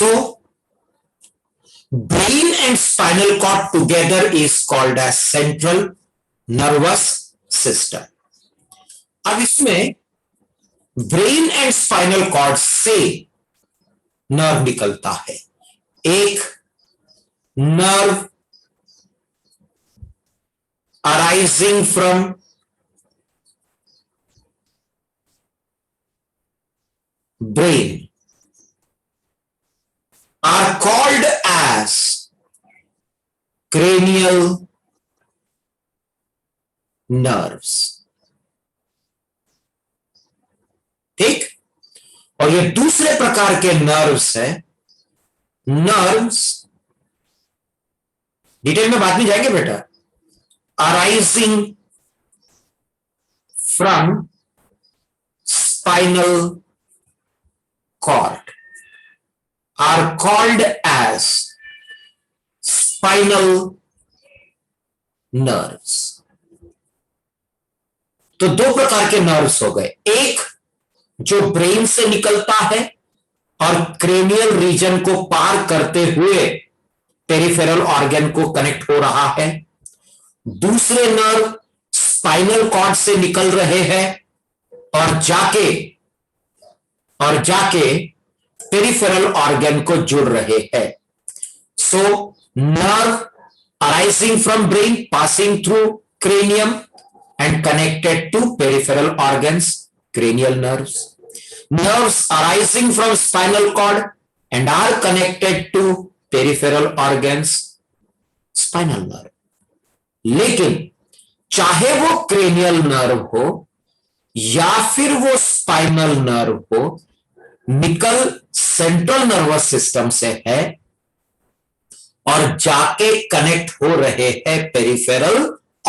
So brain and spinal cord together is called as central nervous system. अब इसमें brain and spinal cord से nerve निकलता है. एक nerve arising from brain are called as cranial nerves. ठीक. और ये दूसरे प्रकार के नर्व्स है. नर्व्स डिटेल में बाद में जाएंगे बेटा. Arising from spinal cord are called as spinal nerves. तो दो प्रकार के नर्व्स हो गए. एक जो ब्रेन से निकलता है और क्रेनियल रीजन को पार करते हुए पेरिफेरल ऑर्गन को कनेक्ट हो रहा है. दूसरे नर्व स्पाइनल कॉर्ड से निकल रहे हैं और जाके पेरिफेरल ऑर्गन को जुड़ रहे हैं. So nerve arising from brain passing through cranium and connected to peripheral organs, cranial nerves. Nerves arising from spinal cord and are connected to peripheral organs, spinal nerve. लेकिन चाहे वो क्रेनियल नर्व हो या फिर वो स्पाइनल नर्व हो, निकल central nervous system से है और जाके कनेक्ट हो रहे हैं पेरिफेरल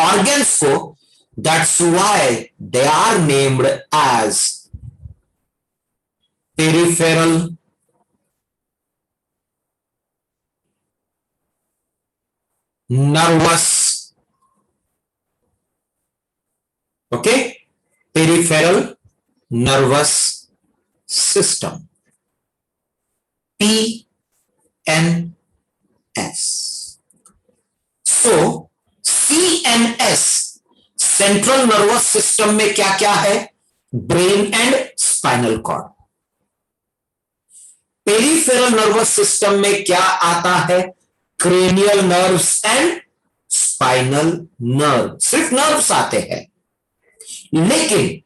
ऑर्गन्स को. That's why they are named as peripheral nerves. Okay, peripheral nervous system, PNS. So CNS central nervous system में क्या क्या है? Brain and spinal cord. Peripheral nervous system में क्या आता है? Cranial nerves and spinal nerve. सिर्फ नर्व्स आते हैं. लेकिन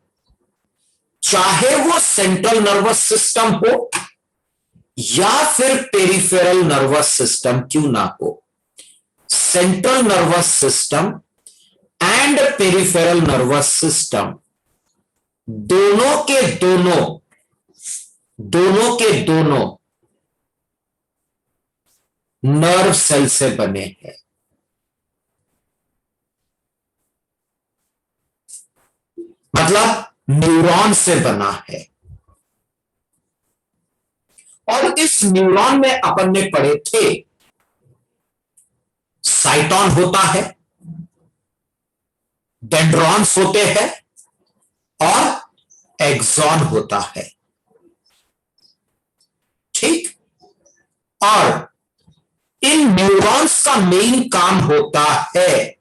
चाहे वो सेंट्रल नर्वस सिस्टम हो या फिर पेरिफेरल नर्वस सिस्टम क्यों ना हो, central nervous system and peripheral nervous system दोनों के दोनों नर्व सेल से बने हैं. मतलब न्यूरॉन से बना है. और इस न्यूरॉन में अपन ने पढ़े थे साइटॉन होता है, डेंड्रॉन्स होते हैं और एक्सॉन होता है. ठीक. और इन न्यूरॉन्स का मेन काम होता है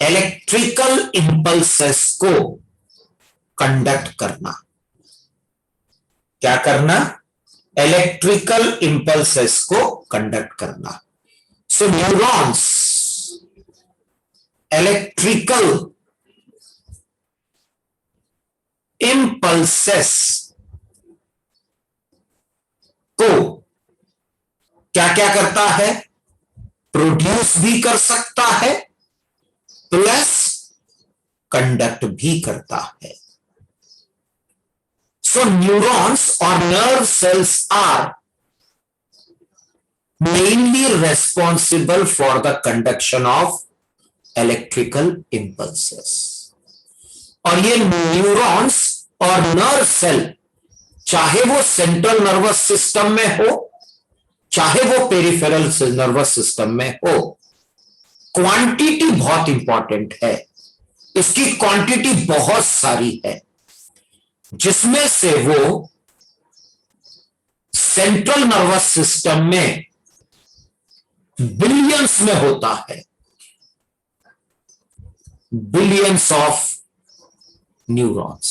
इलेक्ट्रिकल इंपल्सेस को कंडक्ट करना. क्या करना? इलेक्ट्रिकल इंपल्सेस को कंडक्ट करना. सो न्यूरॉन्स इलेक्ट्रिकल इंपल्सेस को क्या क्या करता है? प्रोड्यूस भी कर सकता है प्लस कंडक्ट भी करता है. सो न्यूरॉन्स और nerve cells are mainly responsible for the conduction of electrical impulses. और ये न्यूरॉन्स और नर्व सेल चाहे वो सेंट्रल नर्वस सिस्टम में हो चाहे वो पेरिफेरल नर्वस सिस्टम में हो, क्वांटिटी बहुत इंपॉर्टेंट है. इसकी क्वांटिटी बहुत सारी है जिसमें से वो सेंट्रल नर्वस सिस्टम में बिलियंस में होता है, billions of neurons.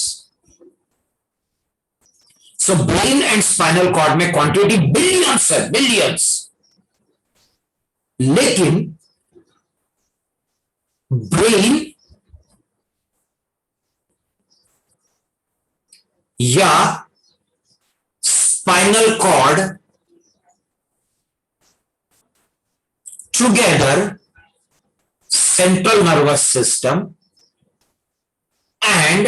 So brain and spinal cord में क्वांटिटी बिलियंस है, बिलियंस। लेकिन ब्रेन या spinal cord together, central nervous system and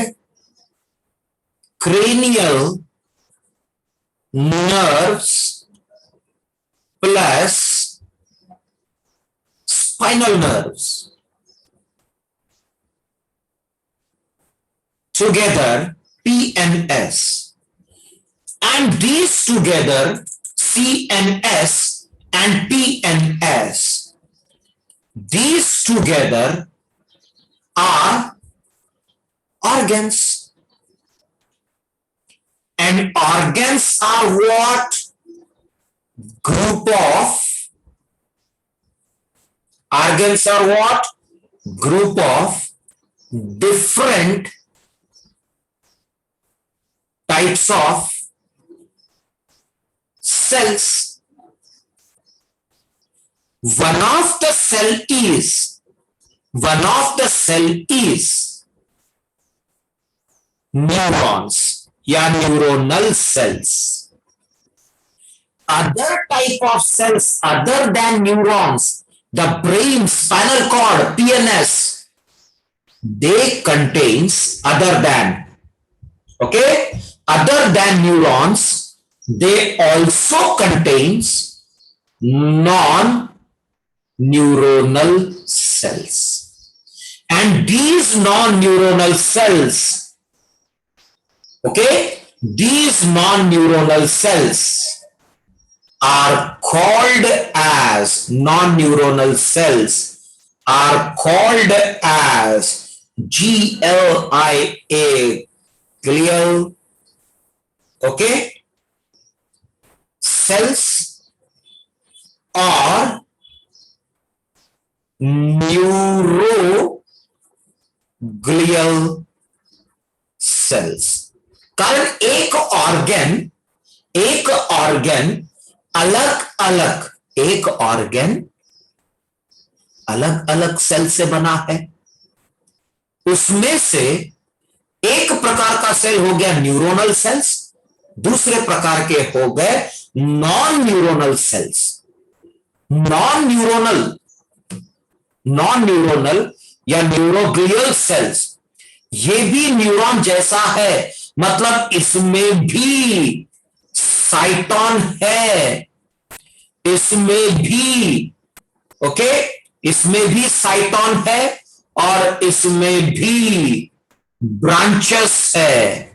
cranial nerves plus spinal nerves together, PNS, and these together, CNS and PNS, these together are organs. And organs are what? Group of organs are what? Group of different types of cells. One of the cell is neurons या neuronal cells. Other type of cells other than neurons, the brain, spinal cord, PNS, they contains other than neurons, they also contains non-neuronal cells, and these non-neuronal cells, these non-neuronal cells are called as GLIA, glial cells or neuroglial cells। कारण एक organ अलग अलग cell से बना है। उसमें से एक प्रकार का सेल हो गया न्यूरोनल सेल्स, दूसरे प्रकार के हो गए non neuronal cells. Non neuronal या न्यूरोग्लियल सेल्स, ये भी न्यूरॉन जैसा है, मतलब इसमें भी साइटोन है, इसमें भी साइटोन है और इसमें भी ब्रांचेस है,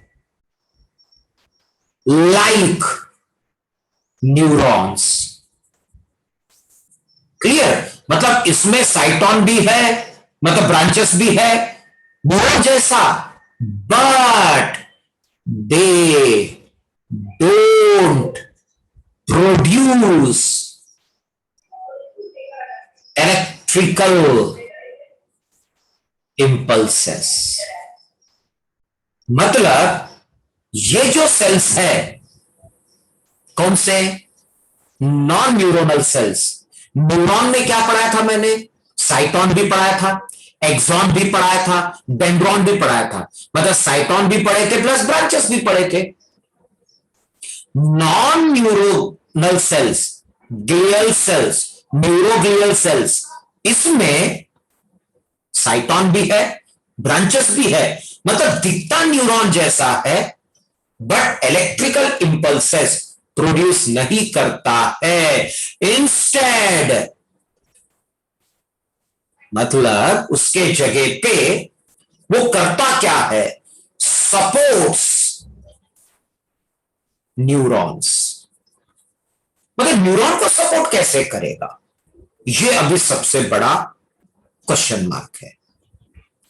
लाइक न्यूरॉन्स। क्लियर? मतलब इसमें साइटोन भी है, मतलब ब्रांचेस भी है न्यूरॉन जैसा, but they don't produce electrical impulses। मतलब ये जो सेल्स है, कौन से? Non neuronal sales. न्यूरॉन में क्या पढ़ाया था मैंने? साइटोन भी पढ़ाया था, एक्सॉन भी पढ़ाया था, डेंड्रॉन भी पढ़ाया था, मतलब साइटोन भी पढ़े थे प्लस ब्रांचेस भी पढ़े थे। Non neuronal cells, glial cells, neuroglial cells, इसमें साइटोन भी है, ब्रांचेस भी है, मतलब दिखता न्यूरॉन जैसा है, बट इलेक्ट्रिकल इंपल्सेस प्रोड्यूस नहीं करता है। इंस्टेड, मतलब उसके जगह पे वो करता क्या है? Supports neurons. मतलब न्यूरॉन को सपोर्ट कैसे करेगा, ये अभी सबसे बड़ा क्वेश्चन मार्क है।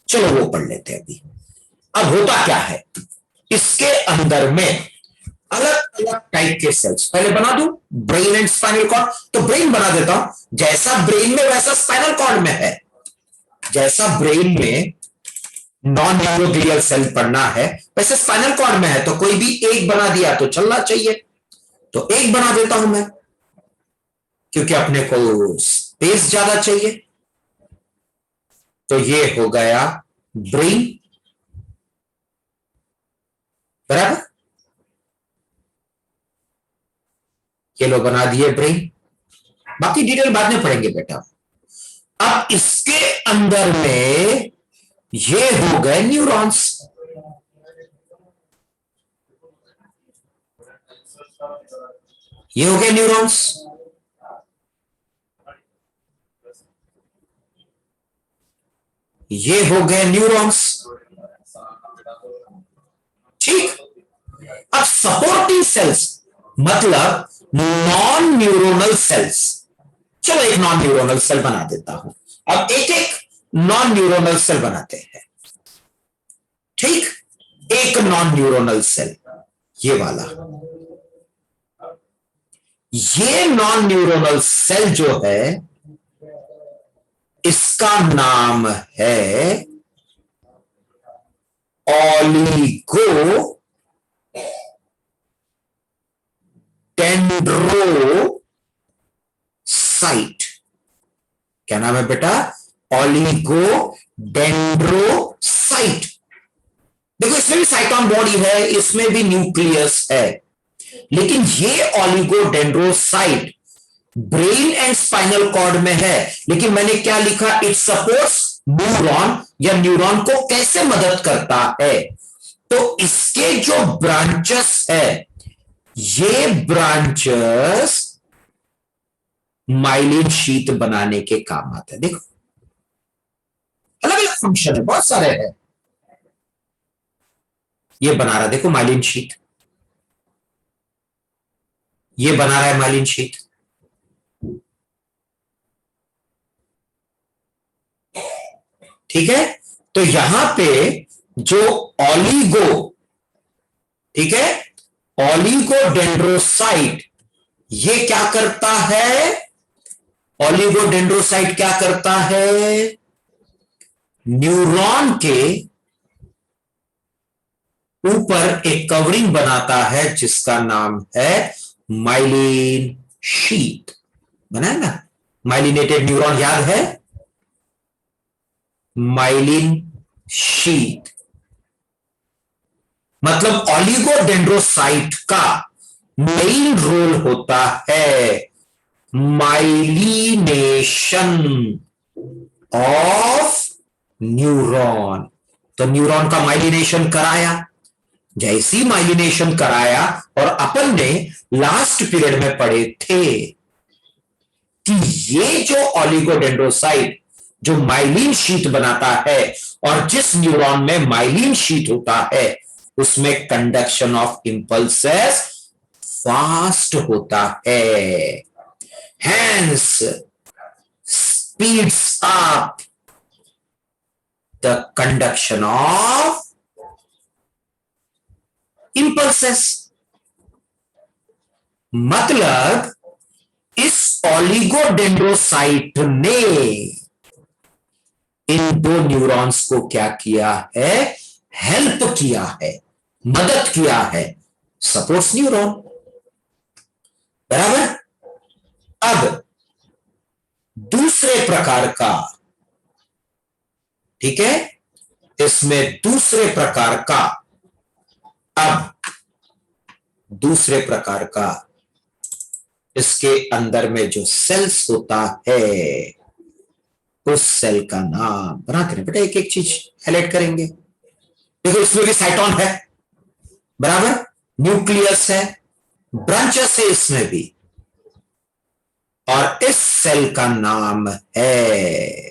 चलो वो पढ़ लेते हैं अभी। अब होता क्या है, इसके अंदर में अलग अलग टाइप टाइप के सेल्स पहले बना दूं, ब्रेन एंड स्पाइनल कॉर्ड। तो ब्रेन बना देता हूं, जैसा ब्रेन में वैसा स्पाइनल कॉर्ड में है। जैसा ब्रेन में नॉन न्यूरोग्लियल सेल पढ़ना है वैसे स्पाइनल कॉर्ड में है, तो कोई भी एक बना दिया तो चलना चाहिए, तो एक बना देता हूं मैं, क्योंकि अपने को स्पेस ज्यादा चाहिए। तो ये हो गया ब्रेन, बराबर। ये लो बना दिए ब्रेन, बाकी डिटेल बाद में पढ़ेंगे बेटा। अब इसके अंदर में ये हो गए न्यूरॉन्स। ये हो गए न्यूरॉन्स। ये हो गए न्यूरॉन्स, ठीक। अब सपोर्टिंग सेल्स मतलब नॉन न्यूरोनल सेल्स। चलो एक नॉन न्यूरोनल सेल बना देता हूं। अब एक एक नॉन न्यूरोनल सेल बनाते हैं, ठीक। एक नॉन न्यूरोनल सेल ये वाला, ये नॉन न्यूरोनल सेल जो है इसका नाम है ऑलिगो डेंड्रोसाइट। क्या नाम है बेटा? ऑलिगो डेंड्रोसाइट। देखो इसमें भी साइटोन बॉडी है, इसमें भी न्यूक्लियस है, लेकिन ये oligodendrocyte brain and spinal cord में है। लेकिन मैंने क्या लिखा? इट सपोर्ट्स न्यूरॉन, या न्यूरॉन को कैसे मदद करता है? तो इसके जो ब्रांचेस है, ये ब्रांचेस माइलिन शीट बनाने के काम आते हैं। देखो अलग अलग फंक्शन है, बहुत सारे हैं। ये बना रहा, देखो माइलिन शीट, ये बना रहा है माइलिन शीट। ठीक है, तो यहां पे जो ऑलिगो, ठीक है, ऑलिगोडेंड्रोसाइट, ये क्या करता है? ऑलिगोडेंड्रोसाइट क्या करता है? न्यूरॉन के ऊपर एक कवरिंग बनाता है जिसका नाम है माइलिन शीट। बनाया ना? माइलिनेटेड न्यूरॉन याद है? माइलिन शीट मतलब ऑलिगोडेंड्रोसाइट का मेन रोल होता है माइलिनेशन ऑफ न्यूरॉन। तो न्यूरॉन का माइलिनेशन कराया, जैसी माइलिनेशन कराया, और अपन ने लास्ट पीरियड में पढ़े थे कि ये जो ऑलिगोडेंड्रोसाइट जो माइलिन शीट बनाता है, और जिस न्यूरॉन में माइलिन शीट होता है उसमें कंडक्शन ऑफ इंपल्सेस फास्ट होता है, hence speeds up the conduction of impulses. मतलब इस ऑलिगोडेंड्रोसाइट ने इन दो न्यूरॉन्स को क्या किया है? हेल्प किया है, मदद किया है, सपोर्ट्स न्यूरॉन, बराबर। अब दूसरे प्रकार का, ठीक है, इसमें दूसरे प्रकार का, अब दूसरे प्रकार का इसके अंदर में जो सेल्स होता है, उस सेल का नाम बनाते हैं बेटा, एक एक चीज हाईलाइट करेंगे। देखो इसमें भी साइटोन है, बराबर, न्यूक्लियस है, ब्रांचेस है इसमें भी, और इस सेल का नाम है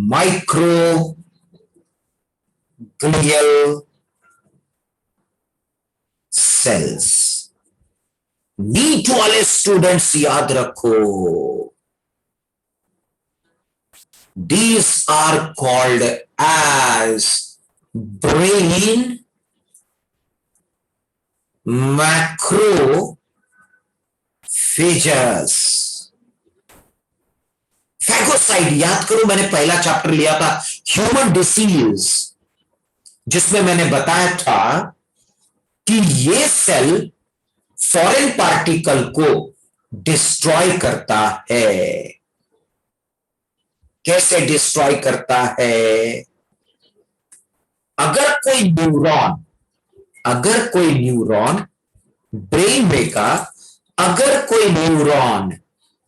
माइक्रोग्लियल सेल्स। नीट वाले स्टूडेंट्स याद रखो, these are called as brain मैक्रोफेजस। फैगोसाइड, याद करो मैंने पहला चैप्टर लिया था ह्यूमन डिसीज, जिसमें मैंने बताया था कि ये सेल फॉरेन पार्टिकल को डिस्ट्रॉय करता है। कैसे डिस्ट्रॉय करता है? अगर कोई न्यूरॉन ब्रेन में का अगर कोई न्यूरॉन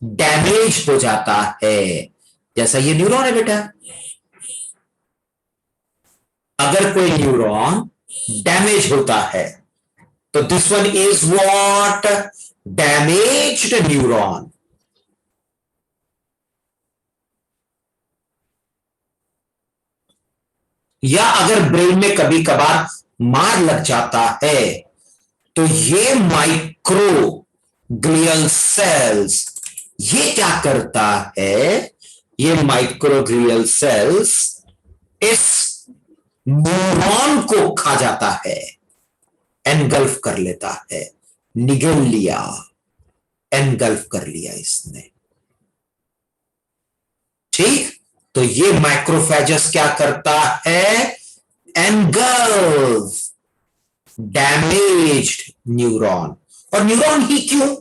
डैमेज हो जाता है, जैसा ये न्यूरॉन है बेटा, अगर कोई न्यूरॉन डैमेज होता है तो this one is what? Damaged neuron. या अगर ब्रेन में कभी कभार मार लग जाता है तो ये माइक्रोग्लियल सेल्स ये क्या करता है? ये माइक्रोग्लियल सेल्स इस न्यूरॉन को खा जाता है, एनगल्फ कर लेता है। निगल लिया, एनगल्फ कर लिया इसने। ठीक, तो ये माइक्रोफेजस क्या करता है? Engulf damaged neuron. और न्यूरॉन ही क्यों,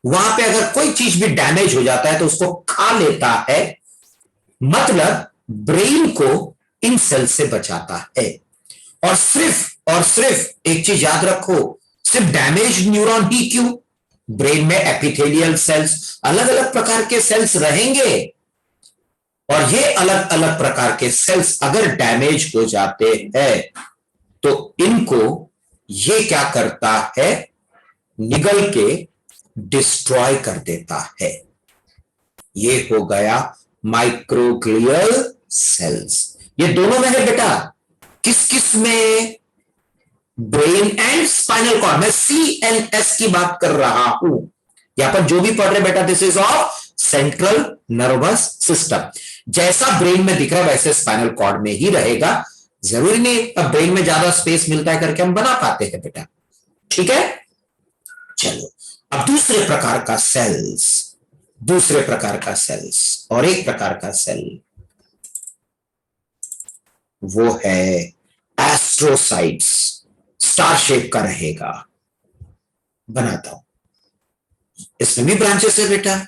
वहां पे अगर कोई चीज भी डैमेज हो जाता है तो उसको खा लेता है, मतलब ब्रेन को इन सेल से बचाता है। और सिर्फ एक चीज याद रखो, सिर्फ डैमेज न्यूरॉन ही क्यों, ब्रेन में एपिथेलियल सेल्स, अलग अलग प्रकार के सेल्स रहेंगे, और ये अलग अलग प्रकार के सेल्स अगर डैमेज हो जाते हैं तो इनको ये क्या करता है? निगल के डिस्ट्रॉय कर देता है। ये हो गया माइक्रोग्लियल सेल्स। ये दोनों में है बेटा, किस किस में? Brain and spinal cord. मैं CNS की बात कर रहा हूं, यहां पर जो भी पढ़ रहे बेटा, this is of central nervous system. जैसा ब्रेन में दिख रहा है वैसे स्पाइनल कॉर्ड में ही रहेगा, जरूरी नहीं अब ब्रेन में ज्यादा स्पेस मिलता है करके हम बना पाते हैं बेटा। ठीक है, चलो अब दूसरे प्रकार का सेल्स और एक प्रकार का सेल, वो है एस्ट्रोसाइट्स। स्टार शेप का रहेगा, बनाता हूं। इसमें भी ब्रांचेस है बेटा,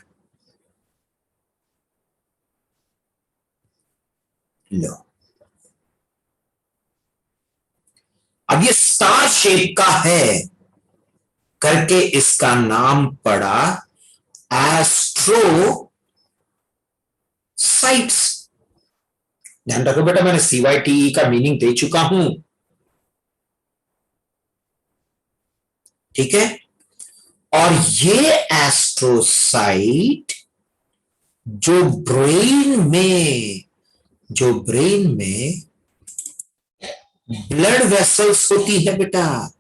लो। अब ये स्टार शेप का है करके इसका नाम पड़ा एस्ट्रोसाइट्स। ध्यान रखो बेटा, मैंने CYTE का मीनिंग दे चुका हूं, ठीक है। और ये एस्ट्रोसाइट जो ब्रेन में ब्लड वेसल्स होती है बेटा,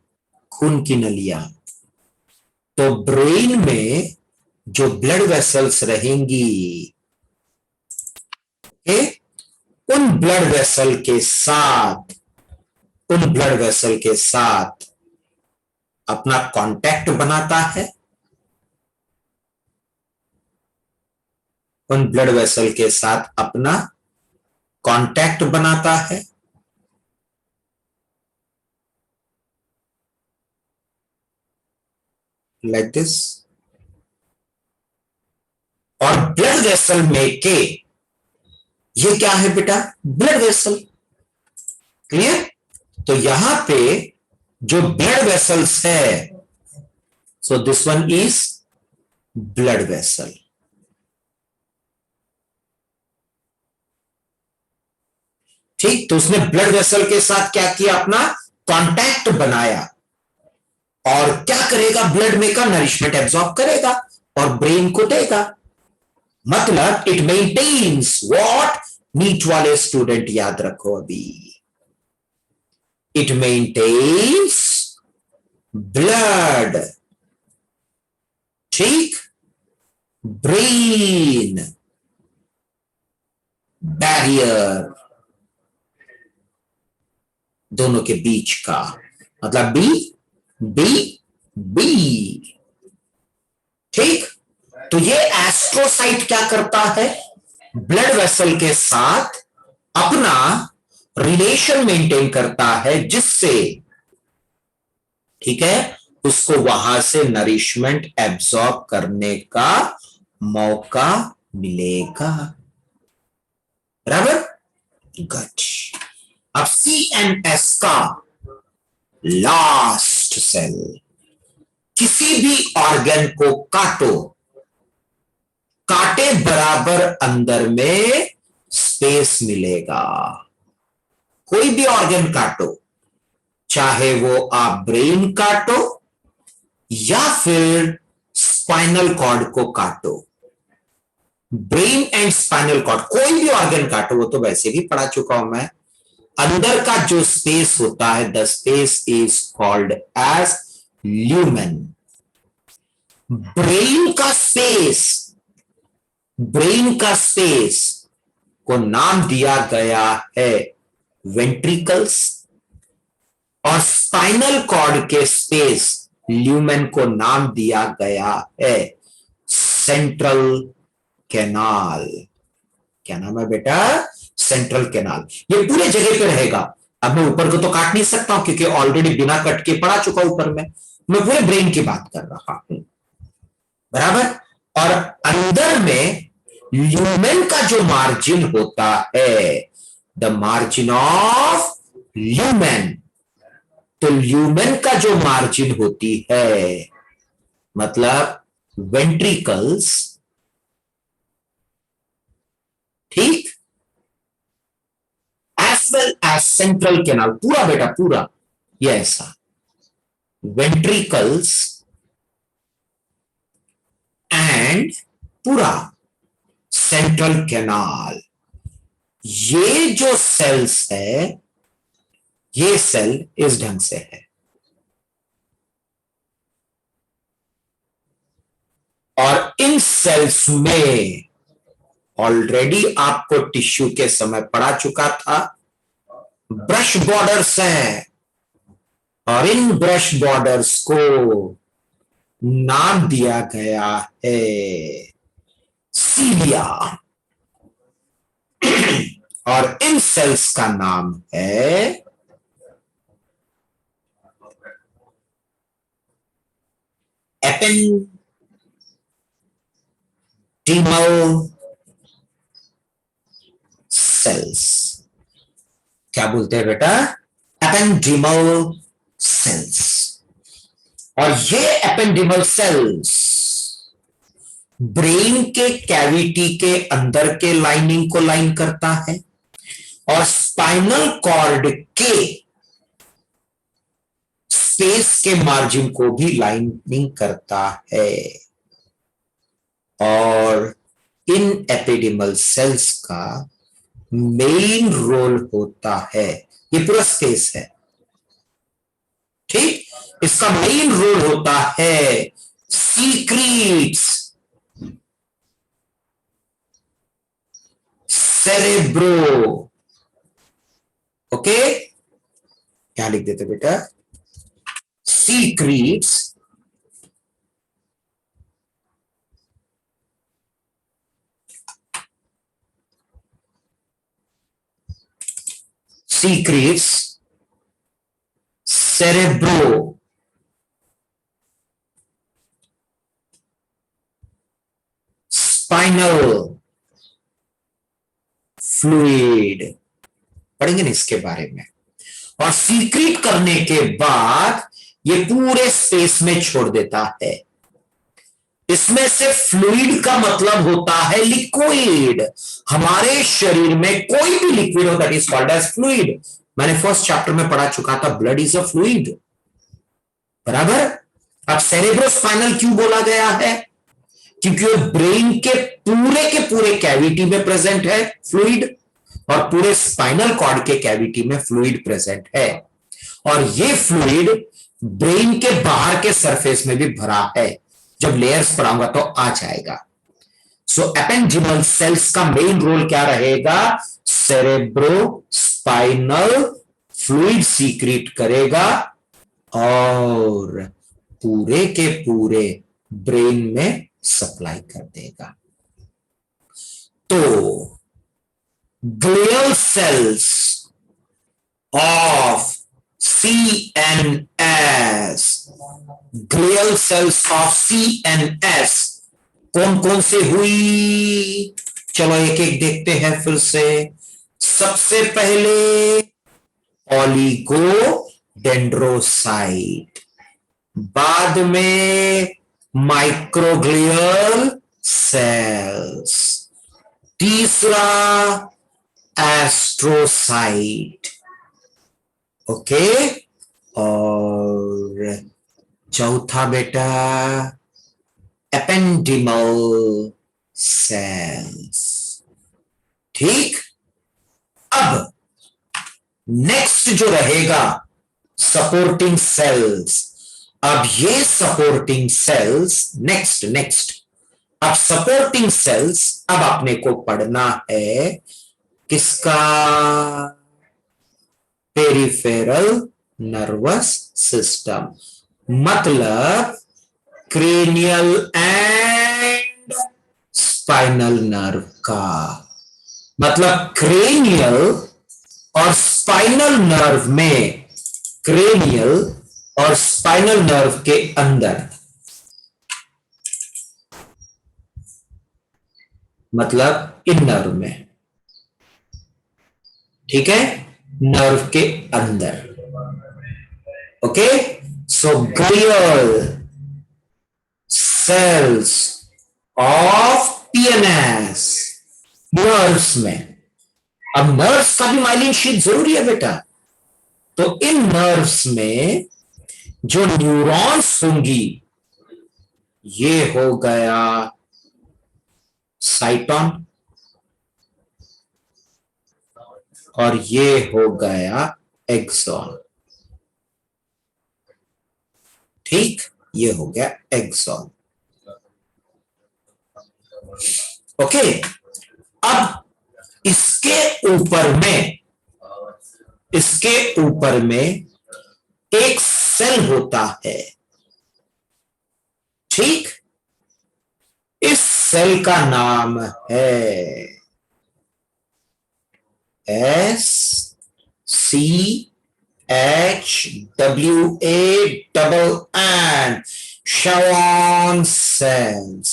खून की नलियां, तो ब्रेन में जो ब्लड वेसल्स रहेंगी, उन ब्लड वेसल के साथ अपना कांटेक्ट बनाता है, उन ब्लड वेसल के साथ अपना कांटेक्ट बनाता है, लाइक दिस। और ब्लड वेसल में के ये क्या है बेटा? Blood vessel. क्लियर? तो यहां पे जो ब्लड वेसल्स है, so this one is blood vessel. ठीक, तो उसने ब्लड वेसल के साथ क्या किया? अपना कांटेक्ट बनाया। और क्या करेगा? ब्लड में का नरिशमेंट एब्सॉर्ब करेगा और ब्रेन को देगा। मतलब इट मेंटेन्स व्हाट? नीट वाले स्टूडेंट याद रखो अभी, इट मेंटेन्स ब्लड, ठीक, ब्रेन बैरियर दोनों के बीच का, मतलब बी तो ये एस्ट्रोसाइट क्या करता है, ब्लड वेसल के साथ अपना रिलेशन मेंटेन करता है, जिससे ठीक है उसको वहां से नरिशमेंट एब्सॉर्ब करने का मौका मिलेगा। बराबर, गुड। अब CNS का लास्ट सेल, किसी भी ऑर्गन को काटो, काटे बराबर अंदर में स्पेस मिलेगा। कोई भी ऑर्गन काटो, चाहे वो आप ब्रेन काटो या फिर स्पाइनल कॉर्ड को काटो, ब्रेन एंड स्पाइनल कॉर्ड, कोई भी ऑर्गन काटो, वो तो वैसे भी पढ़ा चुका हूं मैं। अंदर का जो स्पेस होता है, the space is called as lumen. Brain का स्पेस, ब्रेन का स्पेस को नाम दिया गया है वेंट्रिकल्स, और स्पाइनल कॉर्ड के स्पेस ल्यूमेन को नाम दिया गया है सेंट्रल कैनाल। क्या नाम है बेटा, सेंट्रल कैनाल। ये पूरे जगह पे रहेगा। अब मैं ऊपर को तो काट नहीं सकता हूं क्योंकि ऑलरेडी बिना कट के पड़ा चुका ऊपर में, मैं पूरे ब्रेन की बात कर रहा हूं। बराबर, और अंदर में ल्यूमेन का जो मार्जिन होता है, द मार्जिन ऑफ ल्यूमेन, तो ल्यूमेन का जो मार्जिन होती है, मतलब वेंट्रिकल्स, ठीक, as well as central canal, पूरा बेटा पूरा, ये ऐसा वेंट्रिकल्स एंड पूरा सेंट्रल कैनाल, ये जो सेल्स है, ये सेल इस ढंग से है। और इन सेल्स में ऑलरेडी आपको टिश्यू के समय पढ़ा चुका था, ब्रश बॉर्डर्स हैं, और इन ब्रश बॉर्डर्स को नाम दिया गया है सीलिया, और इन सेल्स का नाम है एपेंडिमल सेल्स। क्या बोलते हैं बेटा, एपेंडिमल सेल्स। और ये एपेंडिमल सेल्स ब्रेन के कैविटी के अंदर के लाइनिंग को लाइन करता है, और स्पाइनल कॉर्ड के स्पेस के मार्जिन को भी लाइनिंग करता है। और इन एपिडेमल सेल्स का मेन रोल होता है, ये पूरा स्पेस है, ठीक, इसका मेन रोल होता है सीक्रीट्स सेरेब्रो। ओके, क्या लिख देते बेटा, सीक्रीट्स cerebro spinal fluid, पढ़ेंगे ना इसके बारे में। और सीक्रेट करने के बाद ये पूरे स्पेस में छोड़ देता है। इसमें से फ्लूइड का मतलब होता है लिक्विड। हमारे शरीर में कोई भी लिक्विड हो that is called as fluid. मैंने फर्स्ट चैप्टर में पढ़ा चुका था, ब्लड इज अ फ्लूइड, बराबर। अब सेरेब्रोस्पाइनल क्यों बोला गया है, क्योंकि वो ब्रेन के पूरे कैविटी में प्रेजेंट है फ्लूइड, और पूरे स्पाइनल कॉर्ड के कैविटी में फ्लूइड प्रेजेंट है, और ये फ्लूइड ब्रेन के बाहर के सरफेस में भी भरा है। जब लेयर्स पढ़ाऊंगा तो आ जाएगा। सो एपेंजिमल सेल्स का मेन रोल क्या रहेगा, सेरेब्रो स्पाइनल फ्लूइड सीक्रेट करेगा और पूरे के पूरे ब्रेन में सप्लाई कर देगा। तो glial cells of CNS, glial cells of CNS कौन कौन से हुई? चलो एक एक देखते हैं फिर से। सबसे पहले ओलिगोडेंड्रोसाइट, बाद में माइक्रोग्लियल सेल्स, तीसरा एस्ट्रोसाइट, ओके, और चौथा बेटा एपेंडिमल सेल्स। ठीक, अब नेक्स्ट जो रहेगा सपोर्टिंग सेल्स। अब ये सपोर्टिंग सेल्स नेक्स्ट अब सपोर्टिंग सेल्स अब आपने को पढ़ना है किसका? पेरिफेरल नर्वस सिस्टम, मतलब क्रेनियल एंड स्पाइनल नर्व का। मतलब क्रेनियल और स्पाइनल नर्व में, क्रेनियल और स्पाइनल नर्व के अंदर, मतलब इन नर्व में, ठीक है, नर्व के अंदर। Okay, so glial cells of PNS nerves में। अब नर्व्स का भी माइलिन शीट जरूरी है बेटा। तो इन नर्व्स में जो न्यूरॉन्स होंगी, ये हो गया साइटॉन और ये हो गया एक्सॉन। ठीक, ये हो गया एक्सॉन। ओके, अब इसके ऊपर में एक सेल होता है। ठीक, इस सेल का नाम है SCHWANN, शवान सेल्स।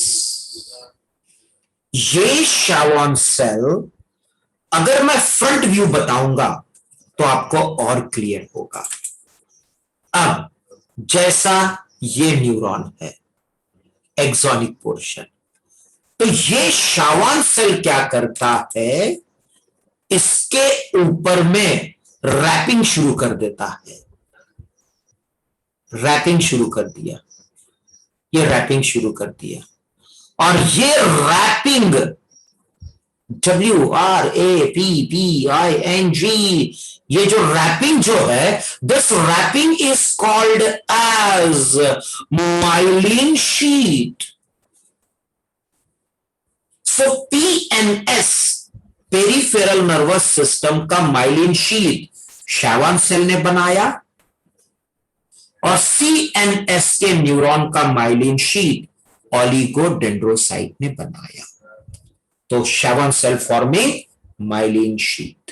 ये शवान सेल अगर मैं फ्रंट व्यू बताऊंगा तो आपको और क्लियर होगा। अब जैसा ये न्यूरॉन है, एक्सोनिक पोर्शन, तो ये शवान सेल क्या करता है? इसके ऊपर में रैपिंग शुरू कर देता है। रैपिंग शुरू कर दिया, ये रैपिंग शुरू कर दिया, और ये रैपिंग WRAPPING, ये जो रैपिंग जो है, this wrapping is called as myelin sheath. सो PNS, पेरिफेरल नर्वस सिस्टम का माइलिन शीट शवान सेल ने बनाया, और CNS के न्यूरॉन का माइलिन शीट ओलिगोडेंड्रोसाइट ने बनाया। तो शवान सेल फॉर्मिंग माइलिन शीट।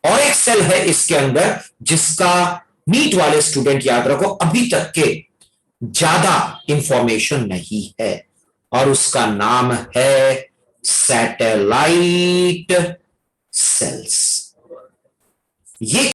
और एक सेल है इसके अंदर जिसका नीट वाले स्टूडेंट याद रखो अभी तक के ज्यादा इंफॉर्मेशन नहीं है, और उसका नाम है सैटेलाइट सेल्स। ये